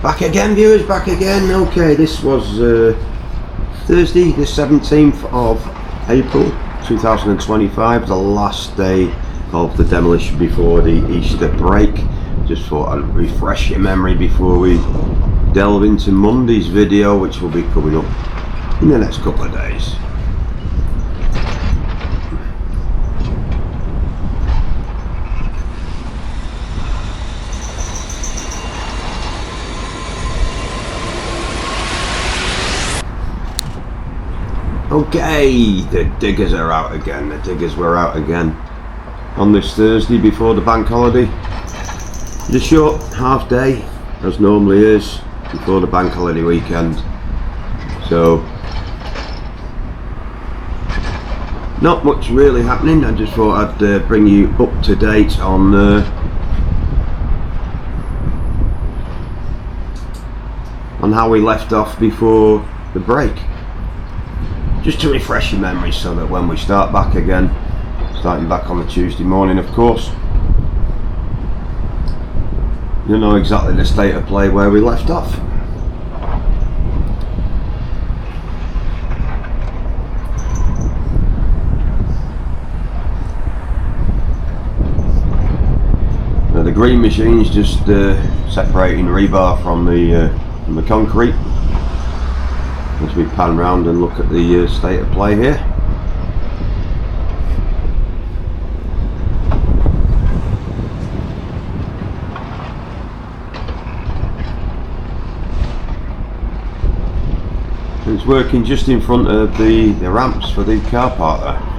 Back again, viewers, back again. Okay, this was Thursday the 17th of April 2025, the last day of the demolition before the Easter break. Just thought I'd refresh your memory before we delve into Monday's video, which will be coming up in the next couple of days. Okay, the diggers are out again. The diggers were out again on this Thursday before the bank holiday. Just a short half day, as normally is, before the bank holiday weekend. So, not much really happening. I just thought I'd bring you up to date on how we left off before the break. Just to refresh your memory so that when we start back again, starting back on the Tuesday morning of course, you know exactly the state of play where we left off. Now the green machine's just separating rebar from the concrete. As we pan round and look at the state of play here. It's working just in front of the ramps for the car park there.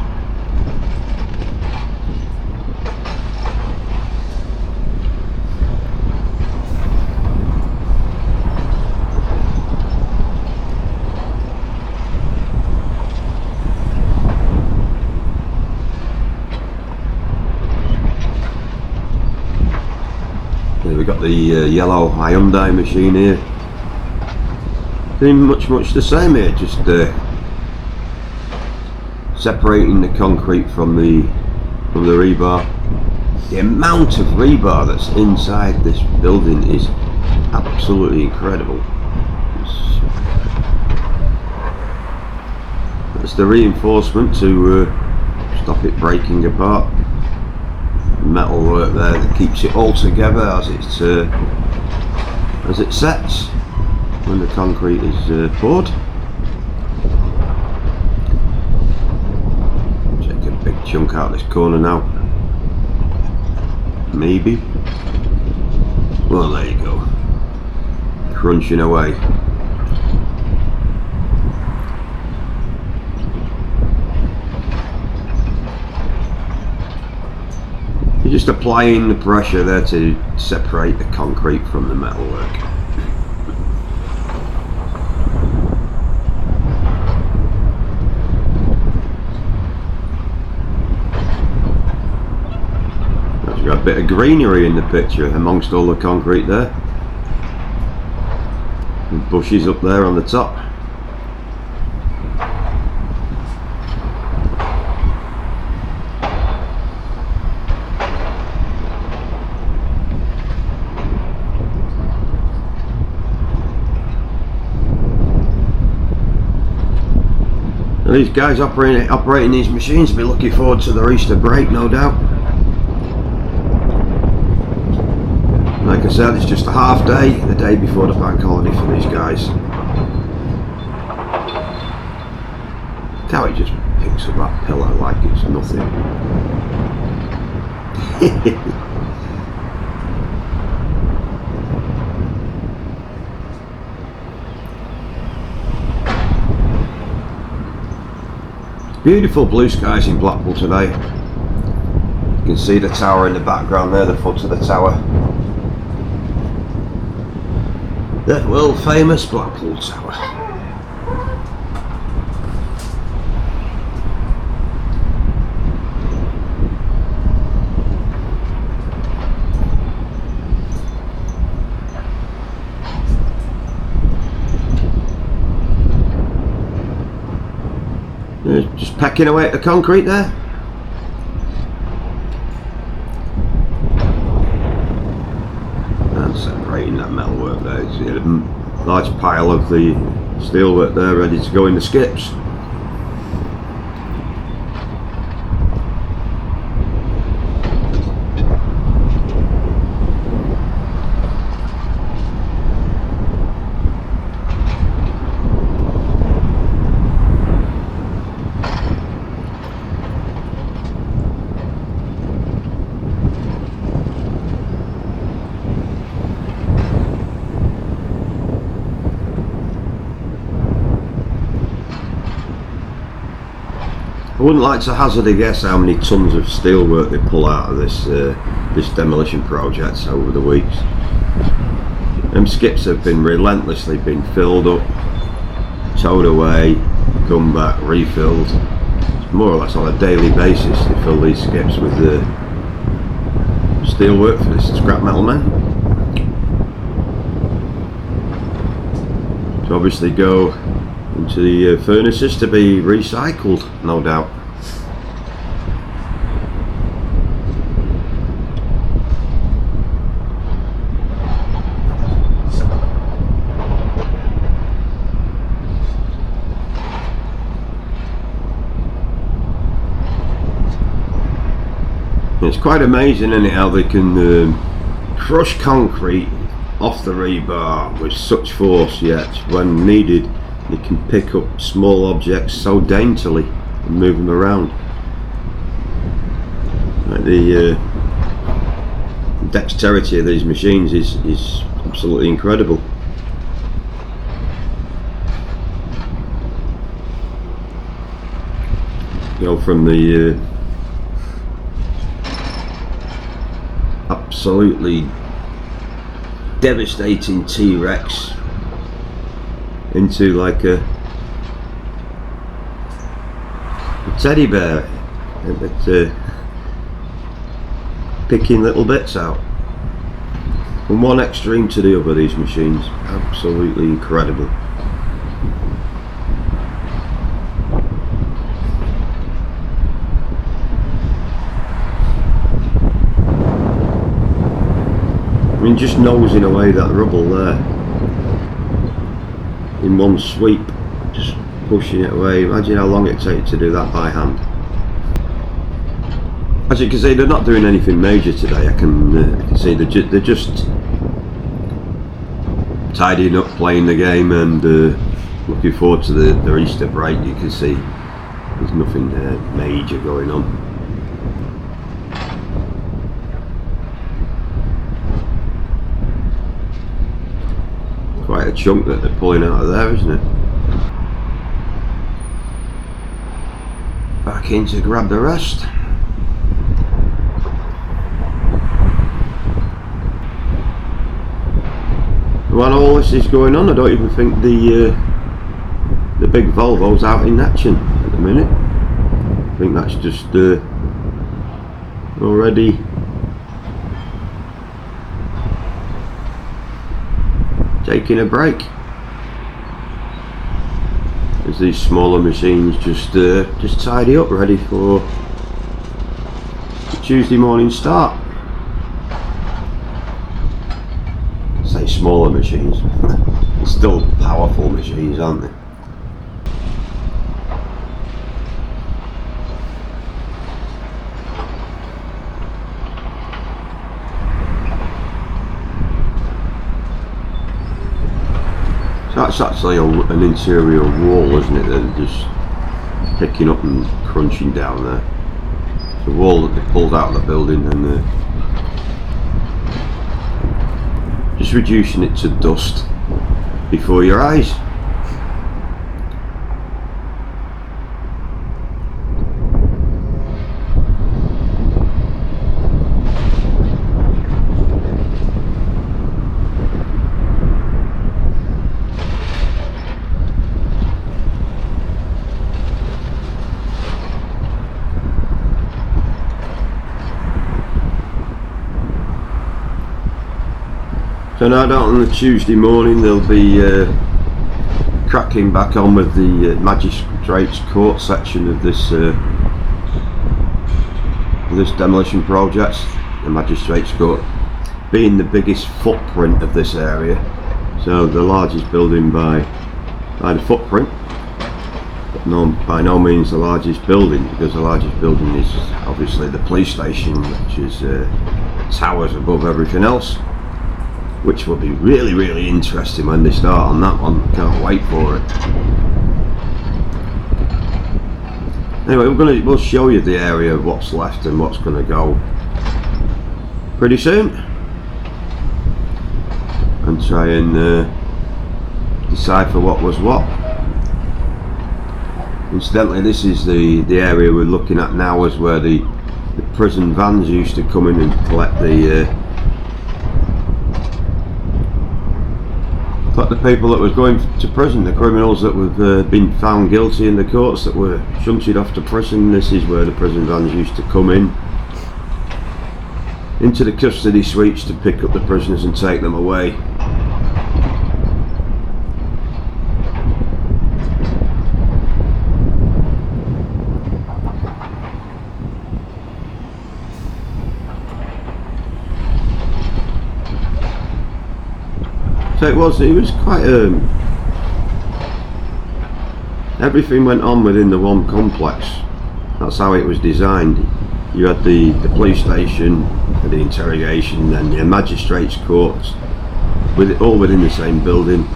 We've got the yellow Hyundai machine here, doing much the same here, just separating the concrete from the rebar. The amount of rebar that's inside this building is absolutely incredible. That's the reinforcement to stop it breaking apart. Metal work there that keeps it all together as it sets when the concrete is poured. Take a big chunk out of this corner now. Maybe. Well, there you go. Crunching away. You're just applying the pressure there to separate the concrete from the metalwork. There's got a bit of greenery in the picture amongst all the concrete there. And bushes up there on the top. These guys operating these machines will be looking forward to their Easter break, no doubt. Like I said, it's just a half day, the day before the bank holiday for these guys. Look how he just picks up that pillar like it's nothing. Beautiful blue skies in Blackpool today. You can see the tower in the background there, the foot of the tower. The world famous Blackpool Tower. Just pecking away at the concrete there. And separating that metalwork there. There's a large pile of the steelwork there ready to go in the skips. I wouldn't like to hazard a guess how many tons of steelwork they pull out of this this demolition project over the weeks. Them skips have been relentlessly filled up, towed away, come back, refilled. It's more or less on a daily basis they fill these skips with the steelwork for this scrap metal men. To obviously go into the furnaces to be recycled, no doubt. It's quite amazing, isn't it, how they can crush concrete off the rebar with such force, yet when needed they can pick up small objects so daintily and move them around. Like the dexterity of these machines is absolutely incredible. You know, from the absolutely devastating T-Rex into like a teddy bear that's picking little bits out from one extreme to the other. These machines, absolutely incredible. I mean, just nosing away that rubble there in one sweep, just pushing it away. Imagine how long it takes to do that by hand. As you can see, they're not doing anything major today. I can see they're just tidying up, playing the game, and looking forward to their Easter break. You can see there's nothing major going on. Quite a chunk that they're pulling out of there, isn't it? Back in to grab the rest. While all this is going on, I don't even think the big Volvo's out in action at the minute. I think that's just already taking a break, as these smaller machines just tidy up, ready for the Tuesday morning start. I say smaller machines, they're still powerful machines, aren't they? That's actually an interior wall, isn't it? They're just picking up and crunching down there. It's a wall that they pulled out of the building and just reducing it to dust before your eyes. So now down on the Tuesday morning they'll be cracking back on with the magistrates court section of this demolition project. The magistrates court being the biggest footprint of this area, So the largest building by the footprint, but by no means the largest building, because the largest building is obviously the police station, which is towers above everything else, which will be really interesting when they start on that one. Can't wait for it. Anyway, we'll show you the area of what's left and what's going to go pretty soon, and try and decipher what was what. Incidentally, this is the area we're looking at now, is where the prison vans used to come in and collect the people that was going to prison, the criminals that have been found guilty in the courts, that were shunted off to prison. This is where the prison vans used to come in into the custody suites to pick up the prisoners and take them away. So it was quite everything went on within the one complex. That's how it was designed. You had the police station, the interrogation, and the magistrates' courts, all within the same building,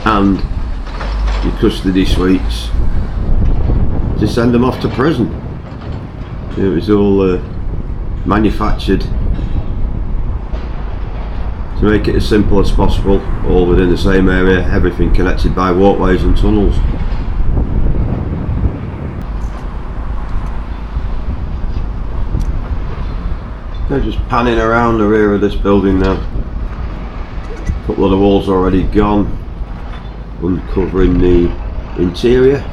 and your custody suites to send them off to prison. It was all manufactured to make it as simple as possible, all within the same area, everything connected by walkways and tunnels. They're just panning around the rear of this building now. A couple of the walls already gone, uncovering the interior.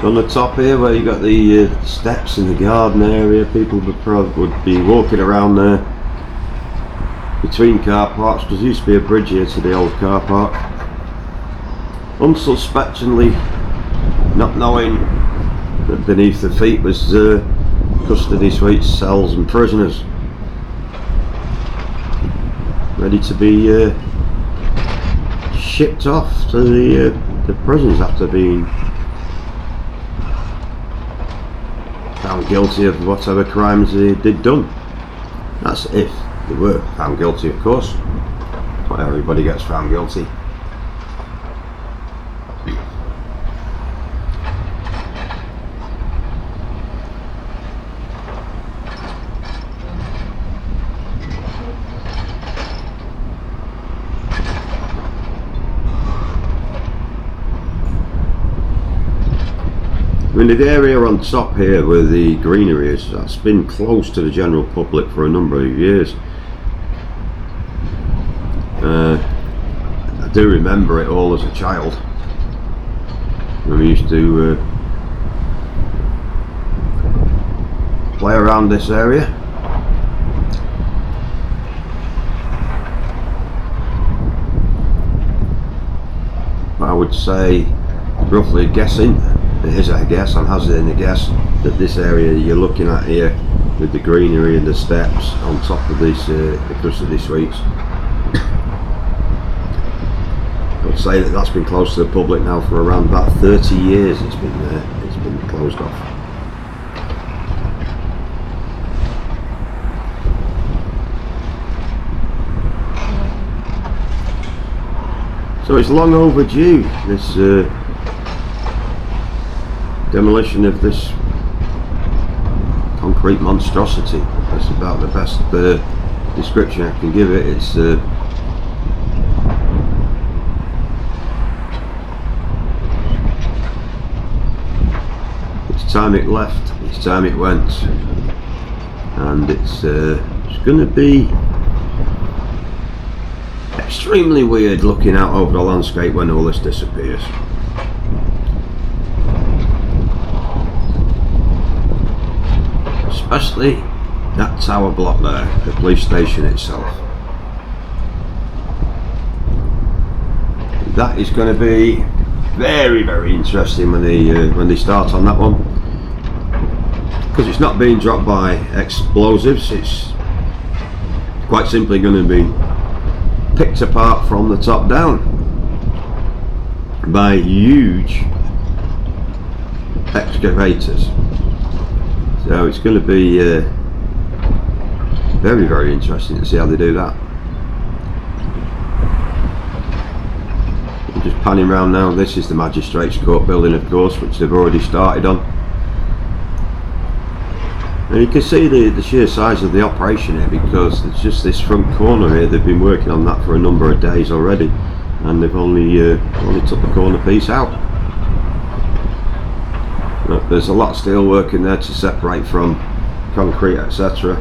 On the top here, where you got the steps in the garden area, people would be walking around there between car parks, because there used to be a bridge here to the old car park, unsuspectingly, not knowing that beneath the feet was custody suites, cells and prisoners ready to be shipped off to the prisons after being found guilty of whatever crimes they'd done. That's if they were found guilty, of course. Not everybody gets found guilty. I mean, the area on top here where the greenery is, that's been closed to the general public for a number of years. I do remember it all as a child. We used to play around this area. I would say, roughly guessing, it is a guess, I'm hazarding a guess, that this area you're looking at here, with the greenery and the steps on top of this, the custody suites, I would say that that's been closed to the public now for around about 30 years. It's been closed off. So it's long overdue, this demolition of this concrete monstrosity. That's about the best description I can give it. It's time it left, it's time it went, and it's going to be extremely weird looking out over the landscape when all this disappears. Especially that tower block there, the police station itself. That is going to be very, very interesting when they start on that one. because it's not being dropped by explosives, it's quite simply going to be picked apart from the top down by huge excavators. So it's going to be very, very interesting to see how they do that. I'm just panning around now. This is the Magistrates Court building, of course, which they've already started on. And you can see the sheer size of the operation here, because it's just this front corner here. They've been working on that for a number of days already, and they've only took the corner piece out. Look, there's a lot of steel work in there to separate from concrete, etc.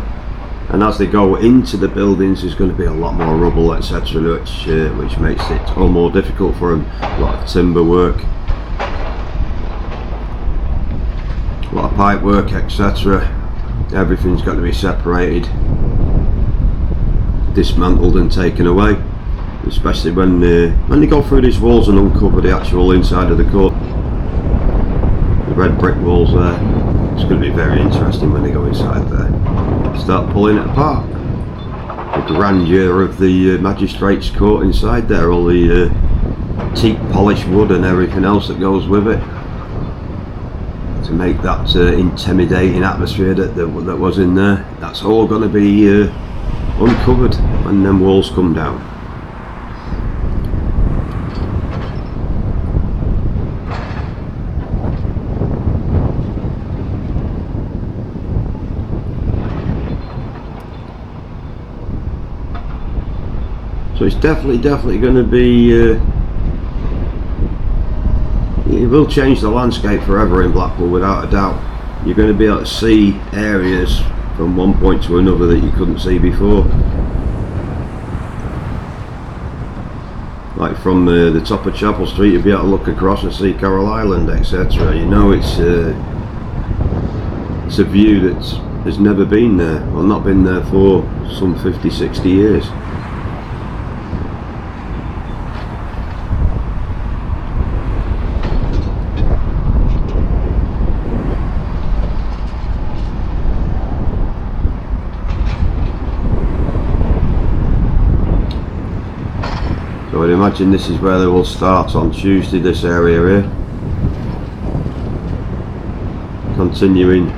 And as they go into the buildings, there's going to be a lot more rubble, etc., which makes it all more difficult for them. A lot of timber work, a lot of pipe work, etc. Everything's got to be separated, dismantled and taken away, especially when they go through these walls and uncover the actual inside of the court. The red brick walls there. It's going to be very interesting when they go inside there. Start pulling it apart. The grandeur of the Magistrates Court inside there, all the teak polished wood and everything else that goes with it, to make that intimidating atmosphere that was in there. That's all going to be uncovered when them walls come down. So it's definitely going to be, it will change the landscape forever in Blackpool, without a doubt. You're going to be able to see areas from one point to another that you couldn't see before. Like from the top of Chapel Street, you'll be able to look across and see Coral Island, etc. You know, it's a view that has never been there, or not been there for some 50-60 years. So I'd imagine this is where they will start on Tuesday, this area here. Continuing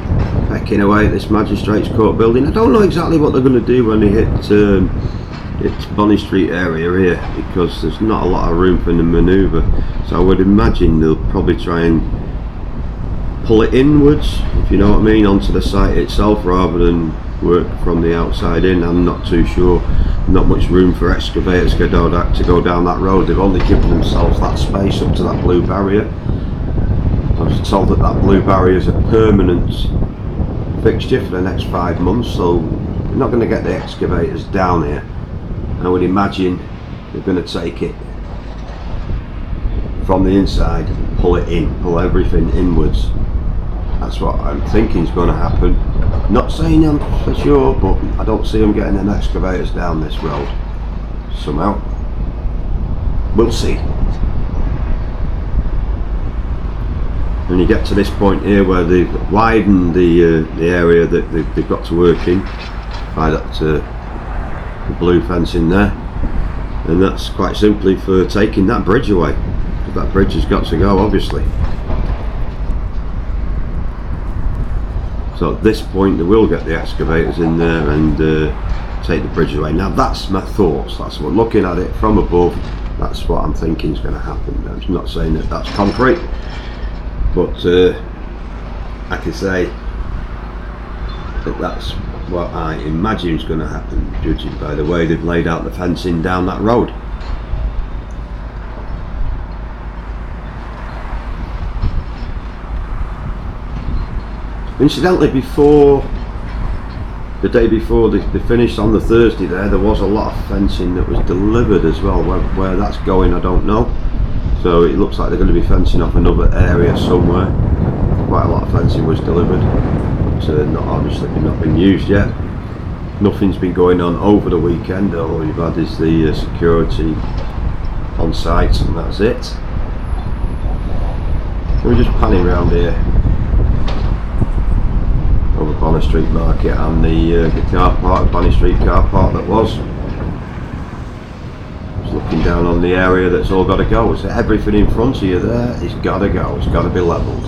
pecking away at this Magistrates Court building. I don't know exactly what they're going to do when they hit Bonny Street area here, because there's not a lot of room for the manoeuvre. So I would imagine they'll probably try and pull it inwards, if you know what I mean, onto the site itself, rather than work from the outside in. I'm not too sure. Not much room for excavators to go down that road. They've only given themselves that space up to that blue barrier. I was told that that blue barrier is a permanent fixture for the next 5 months, so they're not going to get the excavators down here. I would imagine they're going to take it from the inside and pull it in, pull everything inwards. That's what I'm thinking is going to happen. Not saying I'm for sure, but I don't see them getting them excavators down this road somehow. We'll see. When you get to this point here where they've widened the area that they've got to work in by that the blue fence in there, and that's quite simply for taking that bridge away, because that bridge has got to go, obviously. So at this point they will get the excavators in there and take the bridge away. Now that's my thoughts, that's what, looking at it from above, that's what I'm thinking is going to happen. I'm not saying that that's concrete, but I can say that that's what I imagine is going to happen, judging by the way they've laid out the fencing down that road. Incidentally, the day before they finished on the Thursday there was a lot of fencing that was delivered as well. Where that's going, I don't know. So it looks like they're going to be fencing off another area somewhere. Quite a lot of fencing was delivered. It's obviously not been used yet. Nothing's been going on over the weekend. All you've had is the security on site, and that's it. We're just panning around here. Bonner Street Market and the car park, Bonner Street car park that was. Just looking down on the area that's all got to go. So everything in front of you there is got to go. It's got to be levelled.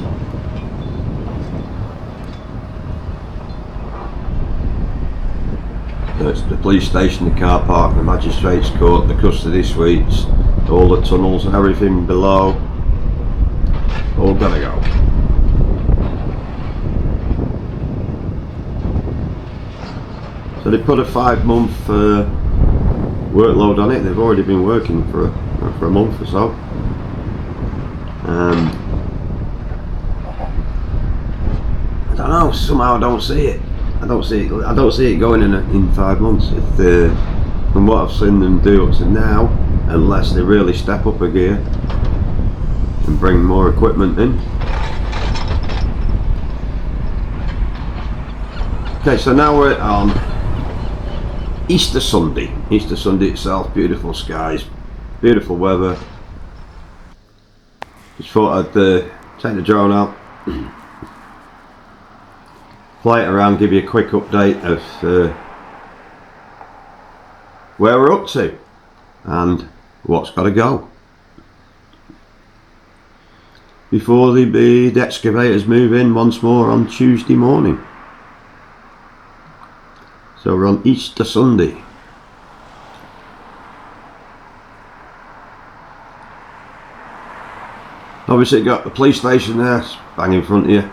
So it's the police station, the car park, the magistrates court, the custody suites, all the tunnels and everything below. All got to go. So they put a 5-month workload on it. They've already been working for a month or so. I don't know. Somehow I don't see it. I don't see it going in 5 months. From what I've seen them do up to now, unless they really step up a gear and bring more equipment in. Okay, so now we're on Easter Sunday. Easter Sunday itself, beautiful skies, beautiful weather. Just thought I'd take the drone out, fly it around, give you a quick update of where we're up to and what's got to go before the excavators move in once more on Tuesday morning. So we're on Easter Sunday. Obviously got the police station there, bang in front of you.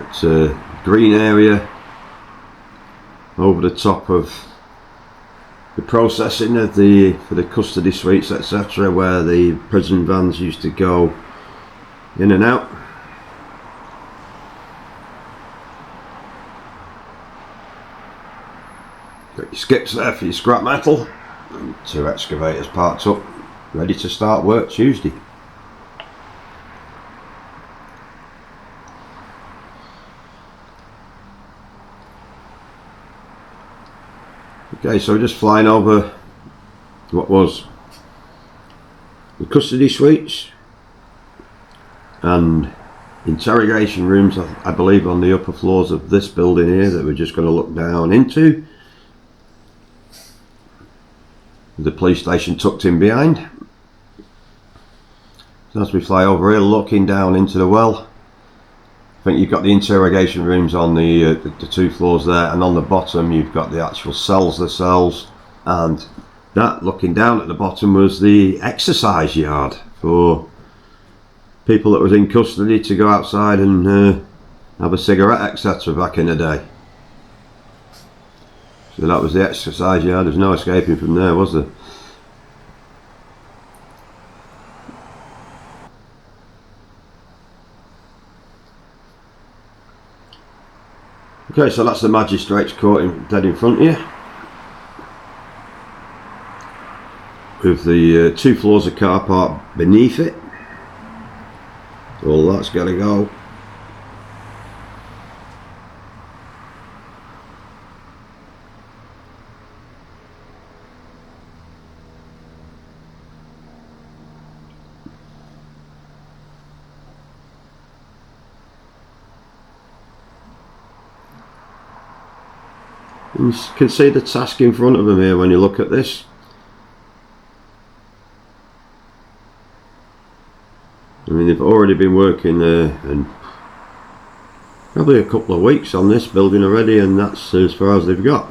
It's a green area over the top of the processing of for the custody suites, etc., where the prison vans used to go in and out. Got your skips there for your scrap metal, and 2 excavators parked up, ready to start work Tuesday. Okay, so we're just flying over what was the custody suites and interrogation rooms, I believe, on the upper floors of this building here that we're just going to look down into. The police station tucked in behind. So as we fly over here, looking down into the well, I think you've got the interrogation rooms on the 2 floors there, and on the bottom you've got the actual cells themselves, and that, looking down at the bottom, was the exercise yard for people that was in custody to go outside and have a cigarette, etc. back in the day. So that was the exercise yard. There's no escaping from there, was there? Okay, so that's the magistrates court dead in front of you, with the 2 floors of car park beneath it. All that's got to go. You can see the task in front of them here when you look at this. I mean, they've already been working there and probably a couple of weeks on this building already, and that's as far as they've got.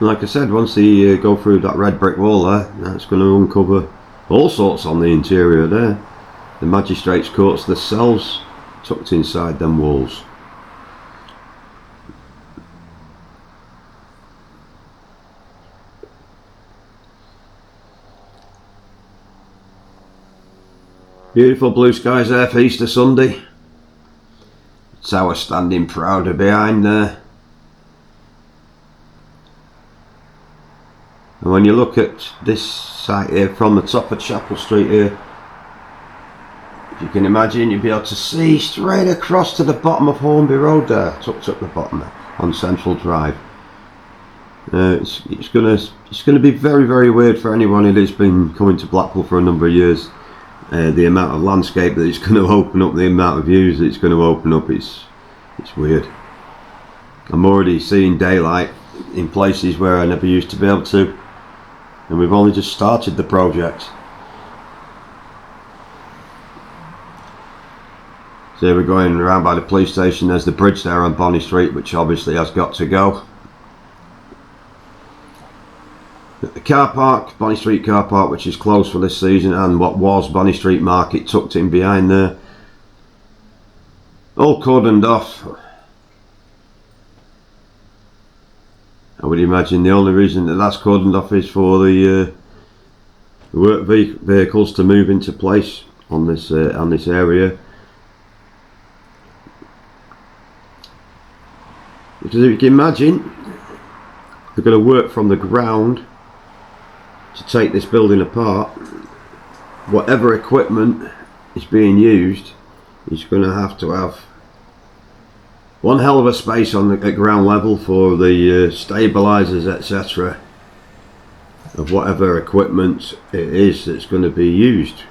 Like I said, once they go through that red brick wall there, that's going to uncover all sorts on the interior there. The magistrates courts, the cells tucked inside them walls. Beautiful blue skies there for Easter Sunday. Tower standing prouder behind there. And when you look at this site here from the top of Chapel Street here, if you can imagine, you'll be able to see straight across to the bottom of Hornby Road there, tucked up the bottom there, on Central Drive. It's gonna be very, very weird for anyone who's been coming to Blackpool for a number of years. The amount of landscape that it's going to open up, the amount of views that it's going to open up, it's weird. I'm already seeing daylight in places where I never used to be able to, and we've only just started the project. So we're going around by the police station. There's the bridge there on Bonny Street, which obviously has got to go. The car park, Bonny Street car park, which is closed for this season, and what was Bonny Street Market tucked in behind there, all cordoned off. I would imagine the only reason that that's cordoned off is for the work vehicles to move into place on this area. Because if you can imagine, they're going to work from the ground to take this building apart. Whatever equipment is being used is going to have one hell of a space on the ground level for the stabilizers, etc., of whatever equipment it is that's going to be used.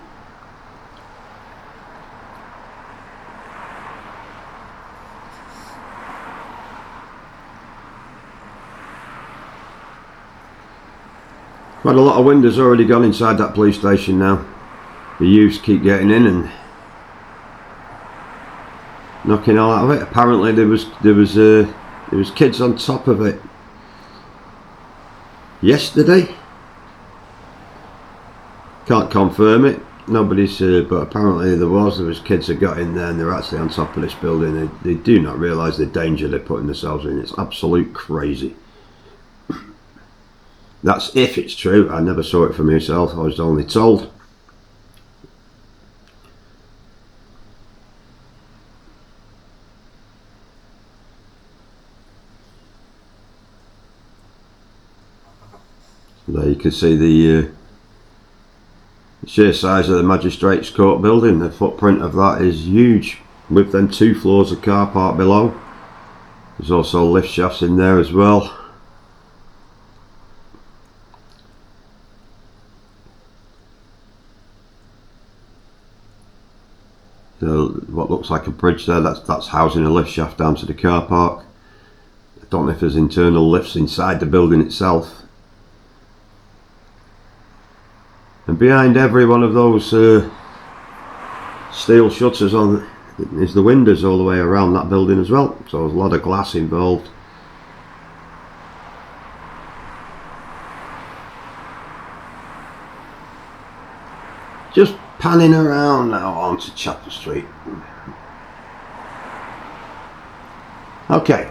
Quite a lot of windows already gone inside that police station now. The youths keep getting in and knocking all out of it. Apparently there was kids on top of it yesterday. Can't confirm it. Nobody's but apparently there was kids that got in there and they're actually on top of this building. They do not realise the danger they're putting themselves in. It's absolute crazy. That's if it's true. I never saw it for myself. I was only told. There you can see the sheer size of the Magistrates Court building. The footprint of that is huge, with them 2 floors of car park below. There's also lift shafts in there as well. What looks like a bridge there, that's housing a lift shaft down to the car park. I don't know if there's internal lifts inside the building itself. And behind every one of those steel shutters on is the windows all the way around that building as well. So there's a lot of glass involved. Just panning around now onto Chapel Street. Okay,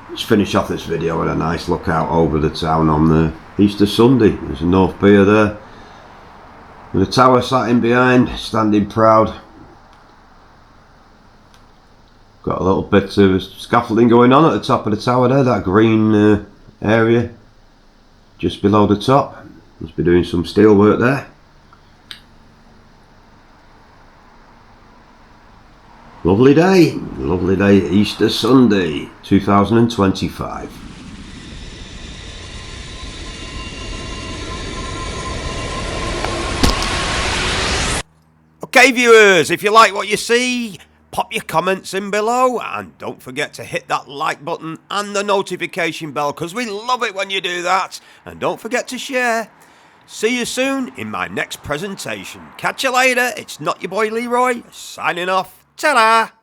let's finish off this video with a nice look out over the town on the Easter Sunday. There's a North Pier there, with the tower sat in behind, standing proud. Got a little bit of scaffolding going on at the top of the tower there, that green area just below the top. Must be doing some steel work there. Lovely day, Easter Sunday 2025. Okay viewers, if you like what you see, pop your comments in below and don't forget to hit that like button and the notification bell, because we love it when you do that. And don't forget to share. See you soon in my next presentation. Catch you later. It's not your boy Leroy signing off. Ta-da!